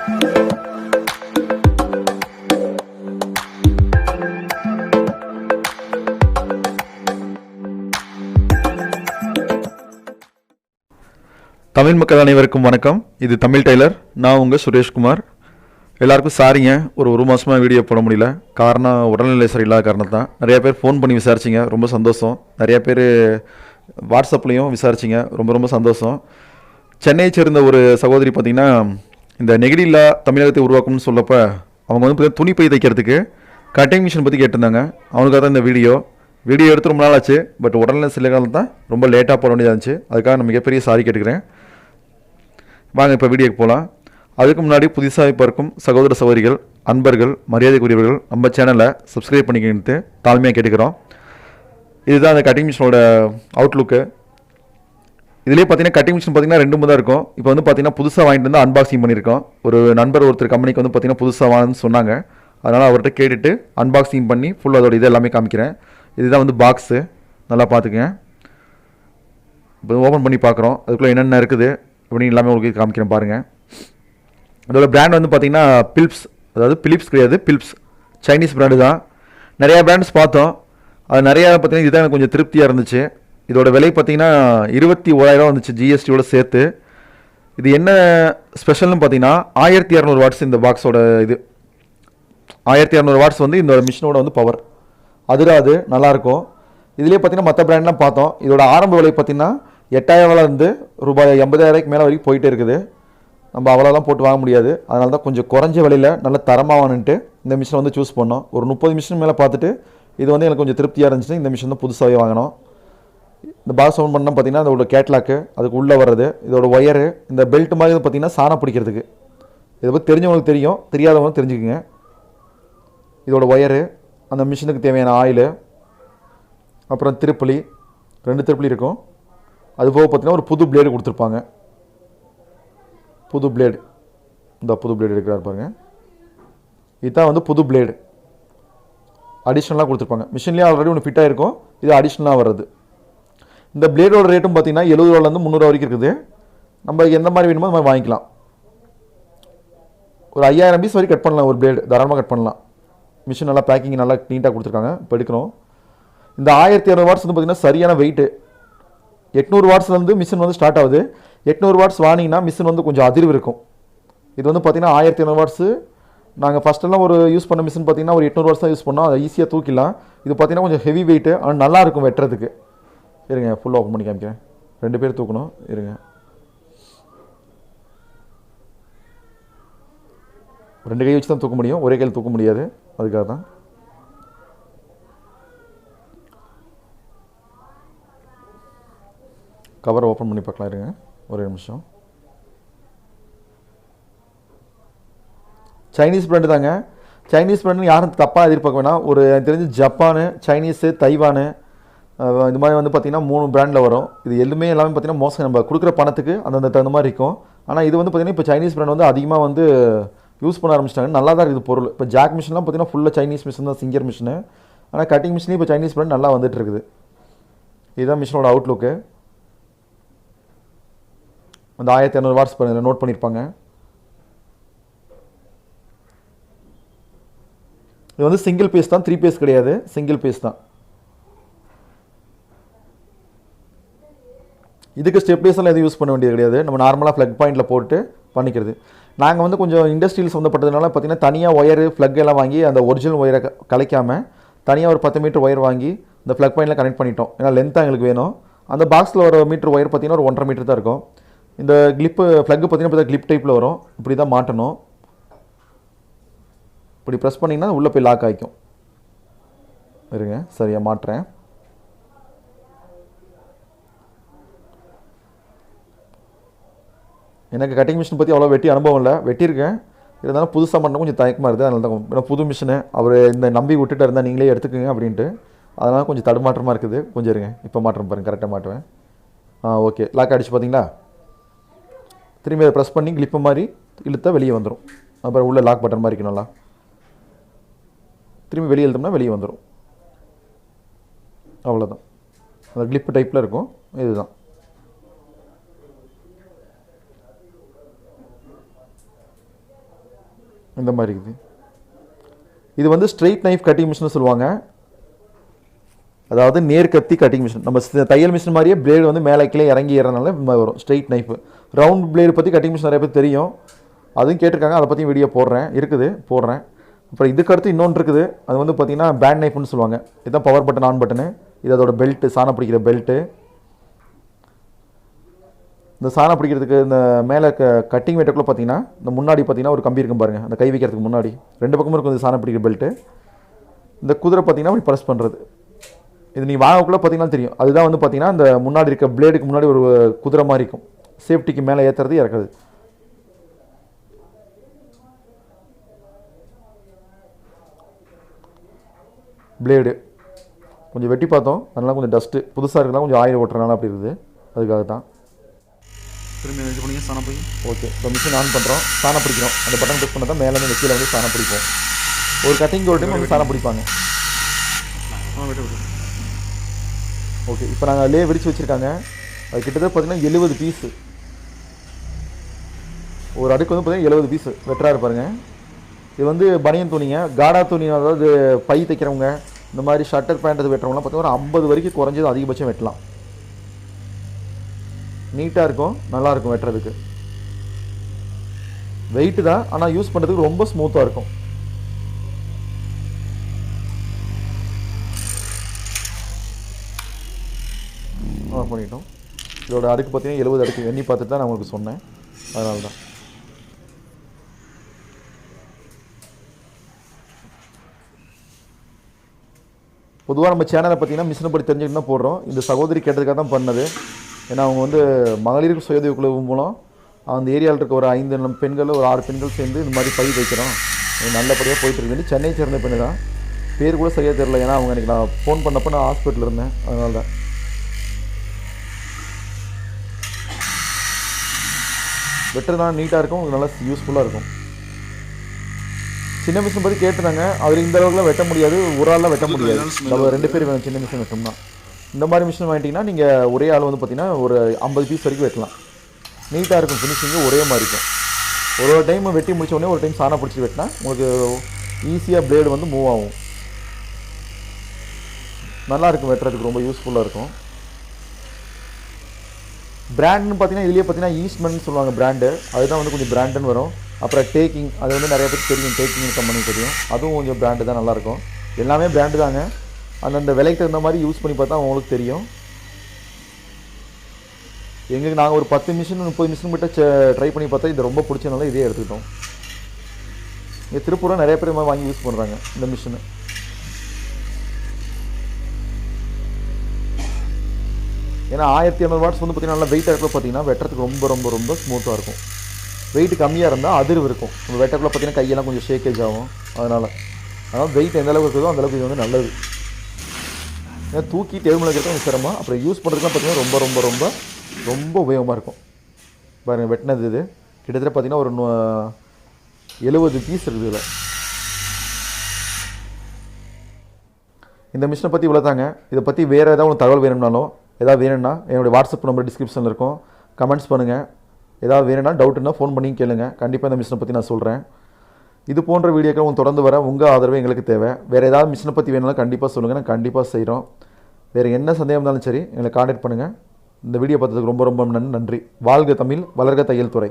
தமிழ் மக்கள் அனைவருக்கும் வணக்கம். இது தமிழ் டெய்லர். நான் உங்கள் சுரேஷ்குமார். எல்லாருக்கும் சாரிங்க, ஒரு மாதமாக வீடியோ போட முடியல. காரணம் உடல்நிலை சரியில்லாத காரணம் தான். நிறைய பேர் ஃபோன் பண்ணி விசாரிச்சிங்க, ரொம்ப சந்தோஷம். நிறைய பேர் வாட்ஸ்அப்லேயும் விசாரிச்சிங்க, ரொம்ப சந்தோஷம். சென்னையை சேர்ந்த ஒரு சகோதரி பார்த்திங்கன்னா, இந்த நெகிழில்லா தமிழகத்தை உருவாக்கணும்னு சொல்லப்போ அவங்க வந்து பார்த்திங்கன்னா துணி பை தைக்கிறதுக்கு கட்டிங் மிஷின் பற்றி கேட்டிருந்தாங்க. அவனுக்காக தான் இந்த வீடியோ எடுத்து ரொம்ப நாள் ஆச்சு. பட் உடல்நிலை சில காலம் தான் ரொம்ப லேட்டாக போட வேண்டியதாக இருந்துச்சு. அதுக்காக நான் மிகப்பெரிய சாரி கேட்டுக்கிறேன். வாங்க இப்போ வீடியோக்கு போகலாம். அதுக்கு முன்னாடி புதுசாக இப்போ இருக்கும் சகோதர சகோதரிகள், அன்பர்கள், மரியாதைக்குரியவர்கள் நம்ம சேனலை சப்ஸ்கிரைப் பண்ணிக்கிட்டு தாழ்மையாக கேட்டுக்கிறோம். இதுதான் அந்த கட்டிங் மிஷினோட அவுட்லுக்கு. இதிலே பார்த்தீங்கன்னா கட்டிங் மிஷின் பார்த்தீங்கன்னா 2 தான் இருக்கும். இப்போ வந்து பார்த்தீங்கன்னா புதுசாக வாங்கிட்டு வந்து அன்பாக்சிங் பண்ணியிருக்கோம். ஒரு நண்பர் ஒருத்தர் கம்பெனிக்கு வந்து பார்த்தீங்கன்னா புதுசாக வாங்கன்னு சொன்னாங்க. அதனால் அவர்கிட்ட கேட்டுட்டு அன்பாக்சிங் பண்ணி ஃபுல் அதோட இது எல்லாமே காமிக்கிறேன். இதுதான் வந்து பாக்ஸு, நல்லா பார்த்துக்குங்க. இப்போ ஓப்பன் பண்ணி பார்க்குறோம், அதுக்குள்ளே என்னென்ன இருக்குது அப்படின்னு எல்லாமே உங்களுக்கு காமிக்கிறேன் பாருங்கள். அதோட பிராண்ட் வந்து பார்த்திங்கன்னா பிலிப்ஸ், அதாவது பிலிப்ஸ் கிடையாது, பிலிப்ஸ், சைனீஸ் பிராண்டு தான். நிறையா பிராண்ட்ஸ் பார்த்தோம். அது நிறையா பார்த்திங்கன்னா இதுதான் எனக்கு கொஞ்சம் திருப்தியாக இருந்துச்சு. இதோட விலை பார்த்திங்கன்னா 21,000 வந்துச்சு ஜிஎஸ்டியோட சேர்த்து. இது என்ன ஸ்பெஷல்னு பார்த்தீங்கன்னா 1200 வாட்ஸ் இந்த பாக்ஸோட இது. 1200 வாட்ஸ் வந்து இந்த மிஷினோட வந்து பவர் அதிராது, நல்லாயிருக்கும். இதுலேயே பார்த்தீங்கன்னா மற்ற பிராண்ட்லாம் பார்த்தோம். இதோட ஆரம்ப விலை பார்த்திங்கன்னா 8,000 ரூபாய் 80,000 மேலே வரைக்கும் போயிட்டே இருக்குது. நம்ம அவ்வளோலாம் போட்டு வாங்க முடியாது. அதனால தான் கொஞ்சம் குறைஞ்ச விலையில் நல்ல தரமாகனுட்டு இந்த மிஷினை வந்து சூஸ் பண்ணோம். ஒரு 30 மிஷின் மேலே பார்த்துட்டு இது வந்து எனக்கு கொஞ்சம் திருப்தியாக இருந்துச்சு. இந்த மிஷின் தான் புதுசாகவே வாங்கினோம். இந்த பாக்ஸ் ஓப்பன் பண்ணால் பார்த்திங்கன்னா அதோட கேட்லாக்கு, அதுக்கு உள்ளே வர்றது, இதோட ஒயரு, இந்த பெல்ட் மாதிரி பார்த்திங்கன்னா சாணம் பிடிக்கிறதுக்கு. இதை பற்றி தெரிஞ்சவங்களுக்கு தெரியும், தெரியாதவங்க தெரிஞ்சுக்குங்க. இதோட ஒயரு, அந்த மிஷினுக்கு தேவையான ஆயிலு, அப்புறம் திருப்பலி, 2 திருப்பலி இருக்கும். அதுபோக பார்த்திங்கன்னா ஒரு புது பிளேடு கொடுத்துருப்பாங்க. புது பிளேடு, இந்த புது பிளேடு எடுக்கிறாரு பாருங்கள். இதுதான் வந்து புது பிளேடு அடிஷ்னலாக கொடுத்துருப்பாங்க. மிஷின்லேயே ஆல்ரெடி ஒன்று ஃபிட்டாக இருக்கும், இது அடிஷ்னலாக வர்றது. இந்த பிளேடோட ரேட்டும் பார்த்திங்கன்னா 70 ரூபாலேருந்து 300 வரைக்கும் இருக்குது. நம்ம எந்த மாதிரி வேணுமோ அந்த மாதிரி வாங்கிக்கலாம். ஒரு 5000 பீஸ் வரைக்கும் கட் பண்ணலாம், ஒரு பிளேடு தாராளமாக கட் பண்ணலாம். மிஷின் நல்லா பேக்கிங் நல்லா நீட்டாக கொடுத்துருக்காங்க. இப்போ எடுக்கணும். இந்த 1200 வாட்ஸ் வந்து பார்த்திங்கன்னா சரியான வெயிட்டு. 800 வாட்ஸ்லேருந்து மிஷின் வந்து ஸ்டார்ட் ஆகுது. 800 வாட்ஸ் வாங்கினீங்கன்னா மிஷின் வந்து கொஞ்சம் அதிர்வு இருக்கும். இது வந்து பார்த்திங்கன்னா 1200 வாட்ஸு. நாங்கள் ஃபஸ்ட்டெல்லாம் ஒரு யூஸ் பண்ண மிஷின் பார்த்திங்கன்னா ஒரு 800 வாட்ஸ் தான் யூஸ் பண்ணோம். அதை ஈஸியாக தூக்கிடலாம். இது பார்த்திங்கன்னா கொஞ்சம் ஹெவி வெயிட்டு, ஆனால் நல்லாயிருக்கும் வெட்டுறதுக்கு. இருங்க, ஃபுல்லாக ஓப்பன் பண்ணி காமிக்கிறேன். 2 பேர் தூக்கணும். இருங்க, 2 கை வச்சு தான் தூக்க முடியும், ஒரே கையில் தூக்க முடியாது. அதுக்காக தான். கவரை ஓப்பன் பண்ணி பார்க்கலாம். இருங்க ஒரே நிமிஷம். சைனீஸ் பிராண்டு தாங்க. சைனீஸ் பிராண்டுன்னு யாரும் தப்பாக எதிர்பார்க்க வேணாம். ஒரு எனக்கு தெரிஞ்சு ஜப்பானு, சைனீஸு, தைவானு, இந்த மாதிரி வந்து பார்த்திங்கன்னா 3 பிராண்டில் வரும். இது எல்லாமே பார்த்திங்கன்னா மோசம். நம்ம கொடுக்குற பணத்துக்கு அந்தந்த தகுந்த மாதிரி இருக்கும். ஆனால் இது வந்து பார்த்திங்கன்னா இப்போ சைனீஸ் பிராண்ட் வந்து அதிகமாக வந்து யூஸ் பண்ண ஆரம்பிச்சிட்டாங்க. நல்லா தான் இருக்குது பொருள். இப்போ ஜாக் மிஷின்லாம் பார்த்திங்கன்னா ஃபுல்லாக சைனீஸ் மிஷின் தான், சிங்கர் மிஷினு. ஆனால் கட்டிங் மிஷினே இப்போ சைனீஸ் பிராண்ட் நல்லா வந்துட்டு இருக்குது. இதுதான் மிஷினோட அவுட்லுக்கு. அந்த 1200 வாட்ஸ் நோட் பண்ணியிருப்பாங்க. இது வந்து சிங்கிள் பீஸ் தான், 3 பீஸ் கிடையாது, சிங்கிள் பீஸ் தான். இதுக்கு ஸ்டெப்லைசர்லாம் எதுவும் யூஸ் பண்ண வேண்டியது கிடையாது. நம்ம நார்மலாக ஃப்ளக் பாயிண்டில் போட்டு பண்ணிக்கிறது. நாங்கள் வந்து கொஞ்சம் இண்டஸ்ட்ரியல் சம்மந்தப்பட்டதுனால பார்த்திங்கன்னா தனியாக ஒயரு, ஃப்ளக் எல்லாம் வாங்கி அந்த ஒரிஜினல் ஒயரை கலைக்காமல் தனியாக ஒரு 10 மீட்டர் ஒயர் வாங்கி இந்த ஃப்ளக் பாயிண்டில் கனெக்ட் பண்ணிட்டோம். ஏன்னா லென்த்தாக எங்களுக்கு வேணும். அந்த பாக்ஸில் ஒரு மீட்டர் ஒயர் பார்த்திங்கன்னா ஒரு 1.5 மீட்டர் தான் இருக்கும். இந்த கிளிப்பு ஃப்ளக்கு பார்த்திங்கன்னா இப்போ கிளிப் டைப்பில் வரும். இப்படி தான் மாட்டணும். இப்படி ப்ரெஸ் பண்ணிங்கன்னா உள்ளே போய் லாக் ஆகிக்கும். இருங்க, சரியாக மாட்டுறேன். எனக்கு கட்டிங் மிஷின் பற்றி அவ்வளோ வெட்டி அனுபவம் இல்லை, வெட்டியிருக்கேன். இருந்தாலும் புதுசாக பண்ண கொஞ்சம் தயக்கமாக இருக்குது. அதனால தான் ஏன்னா புது மிஷினு அவர் இந்த நம்பி விட்டுட்டு இருந்தால் நீங்களே எடுத்துக்கோங்க அப்படின்ட்டு. அதனால் கொஞ்சம் தடுமாற்றமாக இருக்குது. கொஞ்சம் இருங்க, இப்போ மாற்றம் பாருங்கள், கரெக்டாக மாட்டுவேன். ஓகே, லாக் அடிச்சு பார்த்தீங்களா? திரும்பி அதை ப்ரெஸ் பண்ணி கிளிப்பு மாதிரி இழுத்தா வெளியே வந்துடும். அப்புறம் உள்ள லாக் பட்டன் மாதிரி இருக்கணும்ல, திரும்பி வெளியே இழுத்தோம்னா வெளியே வந்துடும். அவ்வளோதான். அந்த கிளிப்பு டைப்பில் இருக்கும். இதுதான். இந்த மாதிரி இருக்குது. இது வந்து ஸ்ட்ரெயிட் நைஃப் கட்டிங் மிஷின் சொல்லுவாங்க. அதாவது நேர்கத்தி கட்டிங் மிஷின். நம்ம தையல் மிஷின் மாதிரியே பிளேடு வந்து மேலே கீழே இறங்கி ஏறனால வரும் ஸ்ட்ரெயிட் நைஃப். ரவுண்ட் பிளேடு பற்றி கட்டிங் மிஷின் நிறைய பேர் தெரியும், அதுவும் கேட்டிருக்காங்க. அதை பற்றி வீடியோ போடுறேன். அப்புறம் இதுக்கு அடுத்து இன்னொன்று இருக்குது. அது வந்து பார்த்திங்கன்னா பேண்ட் நைஃப்னு சொல்லுவாங்க. இதுதான் பவர் பட்டன் ஆன் பட்டனு. இது அதோட பெல்ட்டு, சாணம் பிடிக்கிற பெல்ட்டு. இந்த சாணம் பிடிக்கிறதுக்கு இந்த மேலே கட்டிங் வெட்டக்குள்ளே பார்த்தீங்கன்னா இந்த முன்னாடி பார்த்தீங்கன்னா ஒரு கம்பி இருக்கும் பாருங்கள், அந்த கை வைக்கிறதுக்கு முன்னாடி 2 பக்கமும் இருக்கும் இந்த சாணம் பிடிக்கிற பெல்ட்டு. இந்த குதிரை பார்த்தீங்கன்னா அப்படி ப்ரெஸ் பண்ணுறது. இது நீங்கள் வாங்கக்குள்ளே பார்த்தீங்கன்னா தெரியும். அதுதான் வந்து பார்த்தீங்கன்னா இந்த முன்னாடி இருக்க பிளேடுக்கு முன்னாடி ஒரு குதிரை மாதிரி இருக்கும், சேஃப்டிக்கு மேலே ஏற்றுறது இறக்குறது. பிளேடு கொஞ்சம் வெட்டி பார்த்தோம், அதனால கொஞ்சம் டஸ்ட்டு புதுசாக இருக்கலாம், கொஞ்சம் ஆயில் ஓட்டுறதுனால அப்படி இருக்குது. அதுக்காக தான் திரும்பி இது பண்ணிங்க சாணம் போய். ஓகே, இப்போ மிஷின் ஆன் பண்ணுறோம், சாணம் பிடிக்கிறோம். அந்த பட்டன் ப்ரெஸ் பண்ணால் தான் மேலே கீழே வந்து சாணம் பிடிப்போம். ஒரு கட்டிங் ஒரு டைம் வந்து சாணம் பிடிப்பாங்க. ஓகே, இப்போ நாங்கள் அதிலே விரித்து வச்சுருக்காங்க. அது கிட்டத்தட்ட பார்த்தீங்கன்னா 70 பீஸு. ஒரு அடுக்கு வந்து பார்த்தீங்கன்னா 70 பீஸு வெட்டரா இருப்பாருங்க. இது வந்து பனியன் துணிங்க, காடா துணி, அதாவது பை தைக்கிறவங்க, இந்த மாதிரி ஷர்ட்டர் பேண்ட் அது வெட்டுறவங்களாம் பார்த்தீங்கன்னா ஒரு 50 வரைக்கும் குறைஞ்சது அதிகபட்சம் வெட்டலாம். நீட்டாக இருக்கும், நல்லாயிருக்கும் வெட்டுறதுக்கு. வெயிட்டு தான், ஆனால் யூஸ் பண்ணுறதுக்கு ரொம்ப ஸ்மூத்தாக இருக்கும். ஆஃப் பண்ணிட்டோம். இதோட அடுக்கு பார்த்தீங்கன்னா 70 அடுக்கு எண்ணி பார்த்துட்டு தான் நான் உங்களுக்கு சொன்னேன், அதனால தான். பொதுவாக நம்ம சேனலை பார்த்தீங்கன்னா மிஷினை பற்றி தெரிஞ்சுக்கிட்டு தான் போடுறோம். இந்த சகோதரி கேட்டதுக்காக தான் பண்ணது. ஏன்னா அவங்க வந்து மகளிருக்கு சுயஉதவி குழு மூலம் அந்த ஏரியாவில் இருக்க ஒரு 5 பெண்கள் ஒரு 6 பெண்கள் சேர்ந்து இந்த மாதிரி பை வைக்கிறோம், நல்லபடியாக போயிட்டுருக்கு. சென்னை சேர்ந்த பெண்ணு தான், பேர் கூட சரியாக தெரியல. ஏன்னா அவங்க எனக்கு நான் ஃபோன் பண்ணப்போ நான் ஹாஸ்பிட்டலில் இருந்தேன், அதனால தான். வெட்டுறதுனால நீட்டாக இருக்கும், உங்களுக்கு நல்லா யூஸ்ஃபுல்லாக இருக்கும். சின்ன மிஷின் பற்றி கேட்டுருந்தாங்க, அதில் இந்த அளவுக்குலாம் வெட்ட முடியாது, ஒரு ஆளாக வெட்ட முடியாது, நம்ம 2 பேர் வேணும் சின்ன மிஷின் வெட்டோம்னா. இந்த மாதிரி மிஷின் வாங்கிட்டிங்கன்னா நீங்கள் ஒரே ஆள் வந்து பார்த்திங்கன்னா ஒரு 50 பீஸ் வரைக்கும் வெட்டலாம். நீட்டாக இருக்கும், ஃபினிஷிங்கு ஒரே மாதிரி இருக்கும். ஒரு டைம் வெட்டி முடிச்ச உடனே ஒரு டைம் சாணம் பிடிச்சி வெட்டினா உங்களுக்கு ஈஸியாக பிளேடு வந்து மூவ் ஆகும். நல்லாயிருக்கும், வெட்டுறதுக்கு ரொம்ப யூஸ்ஃபுல்லாக இருக்கும். பிராண்டுன்னு பார்த்தீங்கன்னா இதுலேயே பார்த்தீங்கன்னா ஈஸ்ட்மென்னு சொல்லுவாங்க பிராண்டு, அதுதான் வந்து கொஞ்சம் பிராண்டுன்னு வரும். அப்புறம் டேக்கிங், அது வந்து நிறைய பேருக்கு தெரியும், டேக்கிங் கம்பெனி தெரியும், அதுவும் கொஞ்சம் பிராண்டு தான், நல்லாயிருக்கும். எல்லாமே பிராண்டு தாங்க, அந்தந்த விலைக்கு தகுந்த மாதிரி யூஸ் பண்ணி பார்த்தா அவங்களுக்கு தெரியும். எங்களுக்கு நாங்கள் ஒரு 10 மிஷின் 30 மிஷின் கிட்ட ட்ரை பண்ணி பார்த்தா இது ரொம்ப பிடிச்சனால இதே எடுத்துக்கிட்டோம். இங்கே திருப்பூரில் நிறைய பேர் மாதிரி வாங்கி யூஸ் பண்ணுறாங்க இந்த மிஷினு. ஏன்னா 1200 வாட்ஸ் வந்து பார்த்திங்கன்னா நல்லா வெயிட்டாக இருக்கிற பார்த்தீங்கன்னா வெட்டுறதுக்கு ரொம்ப ரொம்ப ரொம்ப ஸ்மூத்தாக இருக்கும். வெயிட் கம்மியாக இருந்தால் அதிர்வு இருக்கும், நம்ம வெட்டக்குள்ள பார்த்தீங்கன்னா கையெல்லாம் கொஞ்சம் ஷேக்கேஜ் ஆகும். அதனால் வெயிட் எந்த அளவுக்கு இருக்குதோ அந்தளவுக்கு இது வந்து நல்லது. ஏன்னா தூக்கி தேர்வு இருக்கிறது கொஞ்சம் சிரமம், அப்புறம் யூஸ் பண்ணுறதுலாம் பார்த்திங்கன்னா ரொம்ப ரொம்ப ரொம்ப ரொம்ப உபயோகமாக இருக்கும். பாருங்கள், வெட்டினது இது கிட்டத்தட்ட பார்த்திங்கன்னா ஒரு 70 பீஸ் இருக்குது இதில். இந்த மிஷினை பற்றி இவ்வளோ தாங்க. இதை பற்றி வேறு ஏதாவது ஒரு தகவல் வேணும்னாலும், ஏதாவது வேணும்னா என்னுடைய வாட்ஸ்அப் நம்பர் டிஸ்கிரிப்ஷனில் இருக்கும், கமெண்ட்ஸ் பண்ணுங்கள். ஏதாவது வேணும்னா டவுட்டுன்னா ஃபோன் பண்ணி கேளுங்க, கண்டிப்பாக இந்த மிஷினை பற்றி நான் சொல்கிறேன். இது போன்ற வீடியோக்கள் உங்களுக்கு தொடர்ந்து வர உங்கள் ஆதரவு எங்களுக்கு தேவை. வேறு ஏதாவது மிஷினை பற்றி வேணும்னாலும் கண்டிப்பாக சொல்லுங்கள், நான் கண்டிப்பாக செய்கிறோம். வேறு என்ன சந்தேகம் இருந்தாலும் சரி எங்களை கான்டாக்ட் பண்ணுங்கள். இந்த வீடியோ பார்த்ததுக்கு ரொம்ப ரொம்ப நன்றி. வாழ்க தமிழ், வளர்க தையல் துறை.